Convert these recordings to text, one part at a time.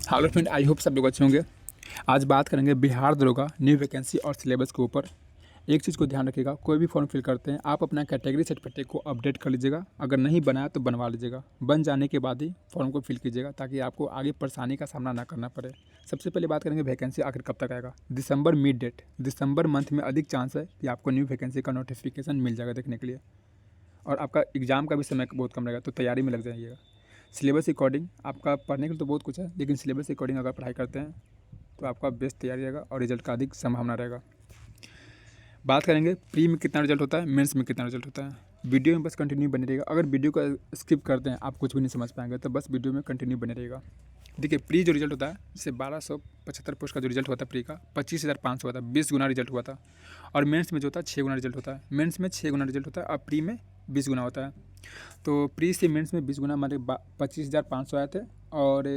Hello friend, I hope सब लोग अच्छे होंगे। आज बात करेंगे बिहार दरोगा न्यू वैकेंसी और सिलेबस के ऊपर। एक चीज़ को ध्यान रखिएगा, कोई भी फॉर्म फिल करते हैं आप अपना कैटेगरी सर्टिफिकेट को अपडेट कर लीजिएगा। अगर नहीं बनाया तो बनवा लीजिएगा। बन जाने के बाद ही फॉर्म को फिल कीजिएगा ताकि आपको आगे परेशानी का सामना ना करना पड़े। सबसे पहले बात करेंगे वैकेंसी आखिर कब तक आएगा। दिसंबर मिड डेट, दिसंबर मंथ में अधिक चांस है कि आपको न्यू वैकेंसी का नोटिफिकेशन मिल जाएगा देखने के लिए। और आपका एग्ज़ाम का भी समय बहुत कम रहेगा, तो तैयारी में लग जाइएगा। सिलेबस अकॉर्डिंग आपका पढ़ने के लिए तो बहुत कुछ है, लेकिन सिलेबस अकॉर्डिंग अगर पढ़ाई करते हैं तो आपका बेस्ट तैयारी रहेगा और रिजल्ट का अधिक संभावना रहेगा। बात करेंगे प्री में कितना रिजल्ट होता है, मेंस में कितना रिजल्ट होता है। वीडियो में बस कंटिन्यू बने रहेगा। अगर वीडियो को स्किप करते हैं आप कुछ भी नहीं समझ पाएंगे, तो बस वीडियो में कंटिन्यू बने रहेगा। देखिए, प्री जो रिजल्ट होता है जैसे 1275 पोस्ट का जो रिजल्ट होता है प्री का 25,500 हुआ था, 20 गुना रिजल्ट हुआ था। और मेंस में जो होता है 6 गुना रिजल्ट होता है। मेंस में 6 गुना रिजल्ट होता है और प्री में 20 गुना होता है। तो प्री से मेंस में 20 गुना हमारे 25,500 आए थे। और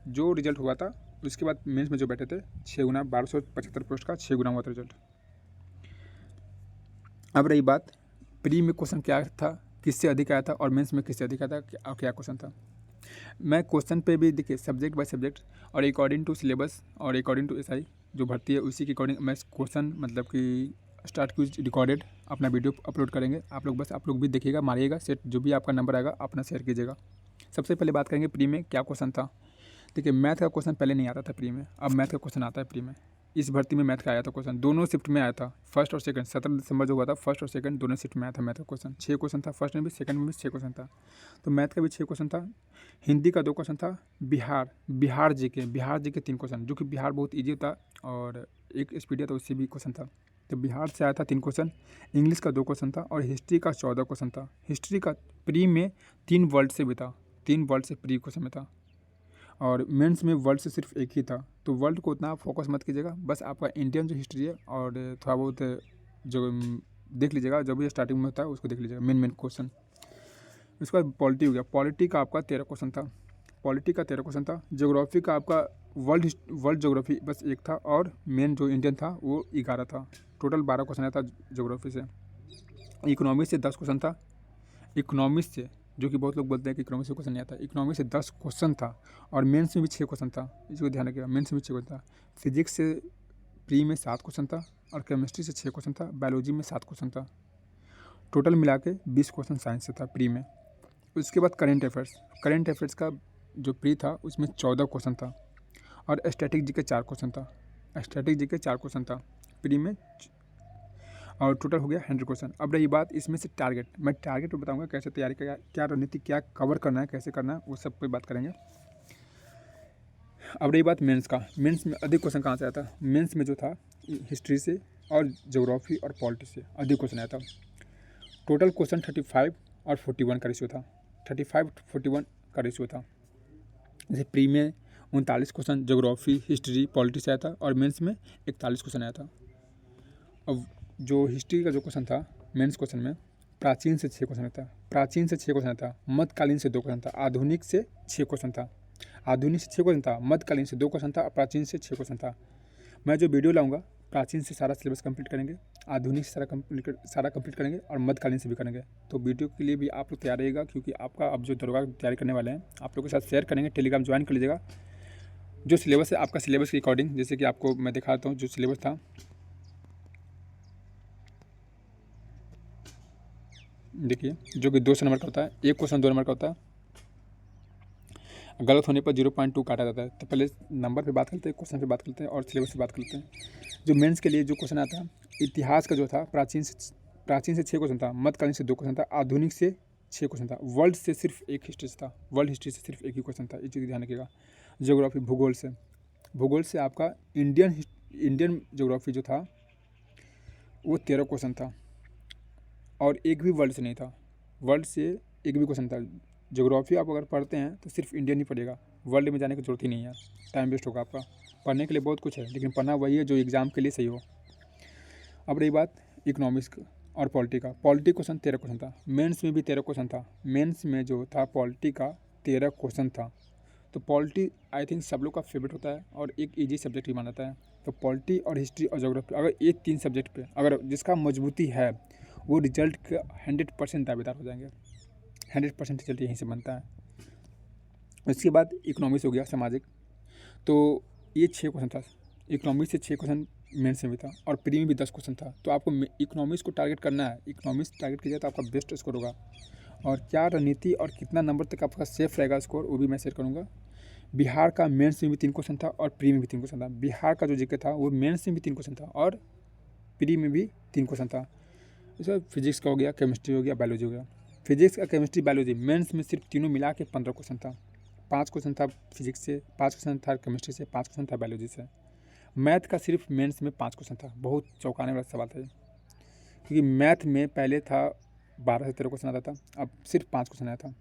जो रिजल्ट हुआ था उसके बाद मेंस में जो बैठे थे 6 गुना, 1275 पोस्ट का 6 गुना हुआ था रिजल्ट। अब रही बात प्री में क्वेश्चन क्या था, किससे अधिक आया था, और मेंस में किससे अधिक आया था और क्या क्वेश्चन था। मैं क्वेश्चन पे भी देखिए सब्जेक्ट बाय सब्जेक्ट और अकॉर्डिंग टू सिलेबस और अकॉर्डिंग टू एसआई जो भर्ती है उसी के अकॉर्डिंग मैं क्वेश्चन मतलब कि स्टार्ट क्विज रिकॉर्डेड अपना वीडियो अपलोड करेंगे। आप लोग भी देखिएगा, मारिएगा सेट, जो भी आपका नंबर आएगा अपना शेयर कीजिएगा। सबसे पहले बात करेंगे प्री में क्या क्वेश्चन था। देखिए, मैथ का क्वेश्चन पहले नहीं आता था प्री में, अब मैथ का क्वेश्चन आता है प्री में। इस भर्ती में मैथ का आया था क्वेश्चन, दोनों शिफ्ट में आया था। फर्स्ट और सेकंड 17 दिसंबर जो हुआ था, फर्स्ट और सेकंड दोनों शिफ्ट में आया था मैथ का क्वेश्चन। 6 क्वेश्चन था, फर्स्ट में भी सेकंड में भी 6 क्वेश्चन था। तो मैथ का भी 6 क्वेश्चन था। हिंदी का 2 क्वेश्चन था। बिहार जी के 3 क्वेश्चन, जो कि बिहार बहुत ईजी था। और एक स्पीडिया था, उससे भी क्वेश्चन था। तो बिहार से आया था 3 क्वेश्चन। इंग्लिश का 2 क्वेश्चन था और हिस्ट्री का 14 क्वेश्चन था। हिस्ट्री का प्री में 3 वर्ल्ड से भी था, 3 वर्ल्ड से प्री क्वेश्चन में था। और मेंस में वर्ल्ड से सिर्फ एक ही था। तो वर्ल्ड को उतना फोकस मत कीजिएगा, बस आपका इंडियन जो हिस्ट्री है और थोड़ा बहुत जो देख लीजिएगा, जो भी स्टार्टिंग में होता है उसको देख लीजिएगा, मेन क्वेश्चन। उसके बाद पॉलिटी हो गया। पॉलिटी का आपका 13 क्वेश्चन था। पॉलिटी का 13 क्वेश्चन था। ज्योग्राफी का आपका वर्ल्ड ज्योग्राफी बस एक था और मेन जो इंडियन था वो 11 था। टोटल 12 क्वेश्चन आया था ज्योग्राफी से। इकोनॉमिक्स से 10 क्वेश्चन था। इकोनॉमिक्स से, जो कि बहुत लोग बोलते हैं कि इकोनॉमिक्स से क्वेश्चन नहीं आता, इकोनॉमिक्स से 10 क्वेश्चन था। और मेंस में भी 6 क्वेश्चन था, इसको ध्यान रखिएगा, मेंस में भी 6 क्वेश्चन था। फिजिक्स से प्री में 7 क्वेश्चन था और केमिस्ट्री से 6 क्वेश्चन था, बायोलॉजी में 7 क्वेश्चन था। टोटल मिला के 20 क्वेश्चन साइंस से था प्री में। उसके बाद करेंट अफेयर्स का जो प्री था उसमें 14 क्वेश्चन था और स्टैटिक जी के 4 क्वेश्चन था। स्टैटिक जी के 4 क्वेश्चन था प्री में, और टोटल हो गया 100 क्वेश्चन। अब रही बात इसमें से टारगेट, मैं टारगेट पर बताऊंगा कैसे तैयारी का, क्या रणनीति, क्या कवर करना है, कैसे करना है, वो सब पे बात करेंगे। अब रही बात मेंस का। मेंस में अधिक क्वेश्चन कहाँ से आया था। मेंस में जो था हिस्ट्री से और ज्योग्राफी और पॉलिटी से अधिक क्वेश्चन आया था। टोटल क्वेश्चन 35 और 41 का रेशियो था। 35-41 का रेशियो था। जैसे प्री में 39 क्वेश्चन ज्योग्राफी, हिस्ट्री, पॉलिटी से आया था और मेंस में 41 क्वेश्चन आया था। अब जो हिस्ट्री का जो क्वेश्चन था मेंस क्वेश्चन में, प्राचीन से 6 क्वेश्चन था। प्राचीन से 6 क्वेश्चन था। मध्यकालीन से 2 क्वेश्चन था। आधुनिक से 6 क्वेश्चन था। आधुनिक से 6 क्वेश्चन था, मध्यकालीन से 2 क्वेश्चन था और प्राचीन से 6 क्वेश्चन था। मैं जो वीडियो लाऊंगा, प्राचीन से सारा सिलेबस कंप्लीट करेंगे, आधुनिक से सारा कंप्लीट करेंगे और मध्यकालीन से भी करेंगे। तो वीडियो के लिए भी आप लोग तैयार रहिएगा, क्योंकि आपका अब जो दरोगा की तैयारी करने वाले हैं आप लोग के साथ शेयर करेंगे। टेलीग्राम ज्वाइन कर लीजिएगा। जो सिलेबस है आपका सिलेबस के अकॉर्डिंग, जैसे कि आपको मैं दिखाता हूँ जो सिलेबस था। देखिए, जो कि 200 नंबर का होता है, एक क्वेश्चन 2 नंबर का होता है। गलत होने पर 0.2 काटा जाता है। तो पहले नंबर पे बात करते हैं, क्वेश्चन पे बात करते हैं और सिलेबस पे बात करते हैं। जो मेंस के लिए जो क्वेश्चन आता है, इतिहास का जो था प्राचीन से 6 क्वेश्चन था, मध्यकालीन से 2 क्वेश्चन था, आधुनिक से 6 क्वेश्चन था, वर्ल्ड से सिर्फ एक हिस्ट्री से था। वर्ल्ड हिस्ट्री से सिर्फ एक ही क्वेश्चन था, ये चीज़ ध्यान रखिएगा। ज्योग्राफी, भूगोल से आपका इंडियन ज्योग्राफी जो था वो 13 क्वेश्चन था और एक भी वर्ल्ड से नहीं था। वर्ल्ड से एक भी क्वेश्चन था। ज्योग्राफी आप अगर पढ़ते हैं तो सिर्फ इंडियन ही पढ़ेगा, वर्ल्ड में जाने की जरूरत ही नहीं है। टाइम वेस्ट होगा आपका। पढ़ने के लिए बहुत कुछ है, लेकिन पढ़ना वही है जो एग्ज़ाम के लिए सही हो। अब रही बात इकोनॉमिक्स और पॉलिटी का। पॉलिटी क्वेश्चन 13 क्वेश्चन था। मेंस में भी 13 क्वेश्चन था। मेंस में जो था पॉलिटी का 13 क्वेश्चन था। तो पॉलिटी आई थिंक सब लोग का फेवरेट होता है और एक ईजी सब्जेक्ट ही माना जाता है। तो पॉलिटी और हिस्ट्री और ज्योग्राफी, अगर ये 3 सब्जेक्ट पे अगर जिसका मजबूती है वो रिजल्ट का 100% दावेदार हो जाएंगे। 100% रिजल्ट यहीं से बनता है। उसके बाद इकोनॉमिक्स हो गया, सामाजिक। तो ये 6 क्वेश्चन था। इकोनॉमिक्स से 6 क्वेश्चन मेंस में भी था और प्री में भी 10 क्वेश्चन था। तो आपको इकोनॉमिक्स को टारगेट करना है, इकोनॉमिक्स टारगेट कीजिए तो आपका बेस्ट स्कोर होगा। और क्या रणनीति और कितना नंबर तक आपका सेफ रहेगा स्कोर, वो भी मैं शेयर करूँगा। बिहार का मेंस में भी 3 क्वेश्चन था और प्री में भी 3 क्वेश्चन था। बिहार का जो जीके था वो मेंस में भी 3 क्वेश्चन था और प्री में भी 3 क्वेश्चन था। इसमें फिजिक्स का हो गया, केमिस्ट्री हो गया, बायोलॉजी हो गया। फिजिक्स का, केमिस्ट्री, बायोलॉजी मेंस में सिर्फ तीनों मिला के 15 क्वेश्चन था। 5 क्वेश्चन था फिजिक्स से, 5 क्वेश्चन था केमिस्ट्री से, 5 क्वेश्चन था बायोलॉजी से। मैथ का सिर्फ मेंस में 5 क्वेश्चन था। बहुत चौंकाने वाला सवाल था ये, क्योंकि मैथ में पहले था 12 से 13 क्वेश्चन आता था, अब सिर्फ 5 क्वेश्चन आया था।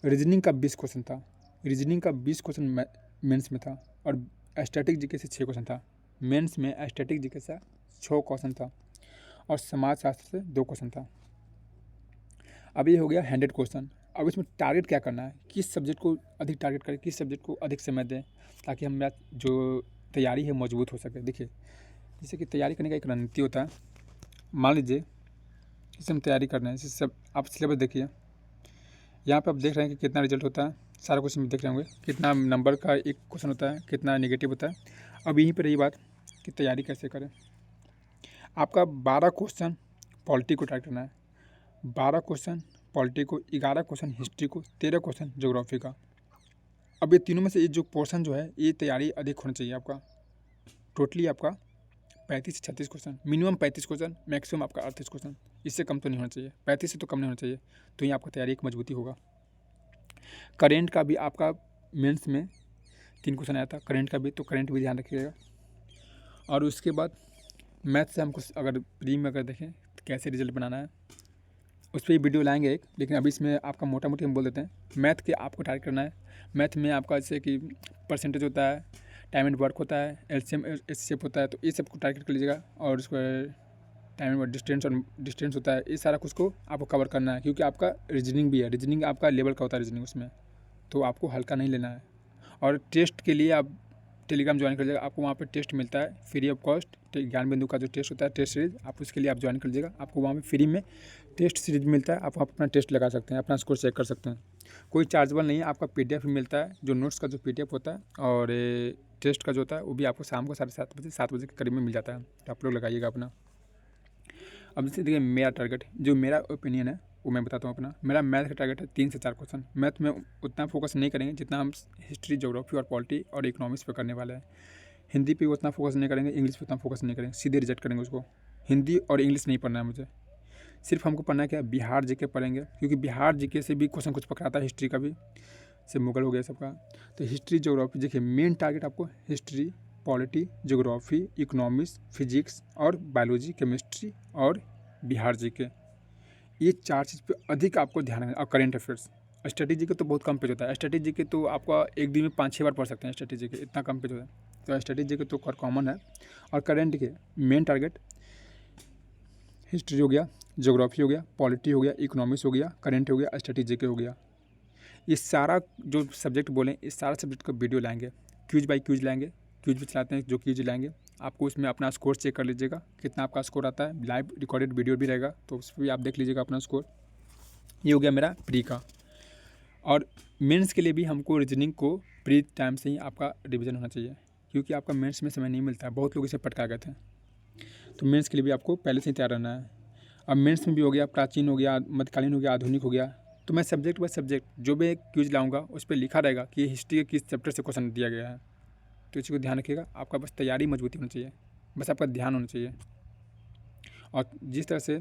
रीजनिंग का 20 क्वेश्चन था। रीजनिंग का 20 क्वेश्चन मेंस में था और स्टैटिक जीके से 6 क्वेश्चन था। मेंस में स्टैटिक जीके से 6 क्वेश्चन था और समाज शास्त्र से 2 क्वेश्चन था। अब ये हो गया 100 क्वेश्चन। अब इसमें टारगेट क्या करना है, किस सब्जेक्ट को अधिक टारगेट करें, किस सब्जेक्ट को अधिक समय दें, ताकि हमारा जो तैयारी है मजबूत हो सके। देखिए, जैसे कि तैयारी करने का एक रणनीति होता है। मान लीजिए जैसे हम तैयारी कर रहे हैं, जैसे सब आप सिलेबस देखिए, यहाँ पे आप देख रहे हैं कि कितना रिजल्ट होता है। सारा क्वेश्चन देख रहे होंगे कितना नंबर का एक क्वेश्चन होता है, कितना नेगेटिव होता है। अब यहीं पर रही बात कि तैयारी कैसे करें। आपका 12 क्वेश्चन पॉलिटी को टारगेट करना है, 12 क्वेश्चन पॉलिटी को, 11 क्वेश्चन हिस्ट्री को, 13 क्वेश्चन ज्योग्राफी का। अब ये तीनों में से ये जो पोर्शन जो है ये तैयारी अधिक होना चाहिए आपका। टोटली आपका 35 से 36 क्वेश्चन, मिनिमम 35 क्वेश्चन, मैक्सिमम आपका 38 क्वेश्चन। इससे कम तो नहीं होना चाहिए, 35 से तो कम नहीं होना चाहिए। तो ये आपका तैयारी एक मजबूती होगा। करेंट का भी आपका मेंस में 3 क्वेश्चन आया था, करेंट का भी, तो करेंट भी ध्यान रखिएगा। और उसके बाद मैथ से हमको अगर प्री में अगर देखें तो कैसे रिजल्ट बनाना है, उस पर वीडियो लाएंगे एक, लेकिन अभी इसमें आपका मोटा मोटी हम बोल देते हैं। मैथ के आपको टारगेट करना है। मैथ में आपका जैसे कि परसेंटेज होता है, टाइम एंड वर्क होता है, एलसीएम एचसीएफ होता है, तो ये सब को टारगेट कर लीजिएगा। और उसको टाइम एंड वर्क, डिस्टेंस और डिस्टेंस होता है, ये सारा कुछ को आपको कवर करना है। क्योंकि आपका रीजनिंग भी है, रीजनिंग आपका लेवल का होता है रीजनिंग, उसमें तो आपको हल्का नहीं लेना है। और टेस्ट के लिए आप टेलीग्राम ज्वाइन कर लीजिएगा, आपको वहाँ पे टेस्ट मिलता है फ्री ऑफ कॉस्ट। ज्ञान बिंदु का जो टेस्ट होता है, टेस्ट सीरीज, आप उसके लिए आप ज्वाइन कर लीजिएगा। आपको वहाँ पे फ्री में टेस्ट सीरीज मिलता है, आप अपना टेस्ट लगा सकते हैं, अपना स्कोर चेक कर सकते हैं। कोई चार्जेबल नहीं है। आपका PDF भी मिलता है, जो नोट्स का जो PDF होता है, और टेस्ट का जो होता है वो भी आपको शाम को 7:30 बजे के करीब में मिल जाता है। तो आप लोग लगाइएगा अपना। अब जैसे देखिए, मेरा टारगेट, जो मेरा ओपिनियन है वो मैं बताता हूँ अपना। मेरा मैथ का टारगेट है 3 से 4 क्वेश्चन। मैथ में उतना फोकस नहीं करेंगे जितना हम हिस्ट्री, ज्योग्राफी और पॉलिटी और इकोनॉमिक्स पे करने वाले हैं। हिंदी पे उतना फोकस नहीं करेंगे, इंग्लिश पे उतना फोकस नहीं करेंगे, सीधे रिजेक्ट करेंगे उसको। हिंदी और इंग्लिश नहीं पढ़ना है मुझे, सिर्फ हमको पढ़ना है क्या, बिहार जीके पढ़ेंगे, क्योंकि बिहार जीके से भी क्वेश्चन कुछ पकड़ाता है, हिस्ट्री का भी, से मुगल हो गया सबका। तो हिस्ट्री, ज्योग्राफी, देखिए मेन टारगेट आपको history, polity, geography, economics, physics और बायोलॉजी, केमिस्ट्री और बिहार जीके, ये 4 चीज़ पे अधिक आपको ध्यान रखना। और करेंट अफेयर्स, स्टडी जीके तो बहुत कम पेज होता है। स्टडी जीके तो आपका एक दिन में 5-6 बार पढ़ सकते हैं। स्टडी जीके इतना कम पेज होता है, तो स्टडी जीके तो कॉमन है। और करेंट के मेन टारगेट हिस्ट्री हो गया, ज्योग्राफी हो गया, पॉलिटी हो गया, इकोनॉमिक्स हो गया, करेंट हो गया, स्टडी जीके हो गया। ये सारा जो सब्जेक्ट बोलें, इस सारा सब्जेक्ट का वीडियो लाएंगे, क्यूज बाई क्यूज लाएंगे। क्यूज भी चलाते हैं, जो क्यूज लाएंगे आपको उसमें अपना स्कोर चेक कर लीजिएगा, कितना आपका स्कोर आता है। लाइव रिकॉर्डेड वीडियो भी रहेगा, तो उस पर भी आप देख लीजिएगा अपना स्कोर। ये हो गया मेरा प्री का। और मेंस के लिए भी हमको रीजनिंग को प्री टाइम से ही आपका रिवीजन होना चाहिए, क्योंकि आपका मेंस में समय नहीं मिलता है। बहुत लोग इसे पटका गए थे, तो मेंस के लिए भी आपको पहले से ही तैयार रहना है। अब मेंस में भी हो गया, प्राचीन हो गया, मध्यकालीन हो गया, आधुनिक हो गया। तो मैं सब्जेक्ट बाय सब्जेक्ट जो भी क्यूज लाऊंगा उस पर लिखा रहेगा कि हिस्ट्री के किस चैप्टर से क्वेश्चन दिया गया है। तो इसी को ध्यान रखिएगा। आपका बस तैयारी मजबूती होनी चाहिए, बस आपका ध्यान होना चाहिए। और जिस तरह से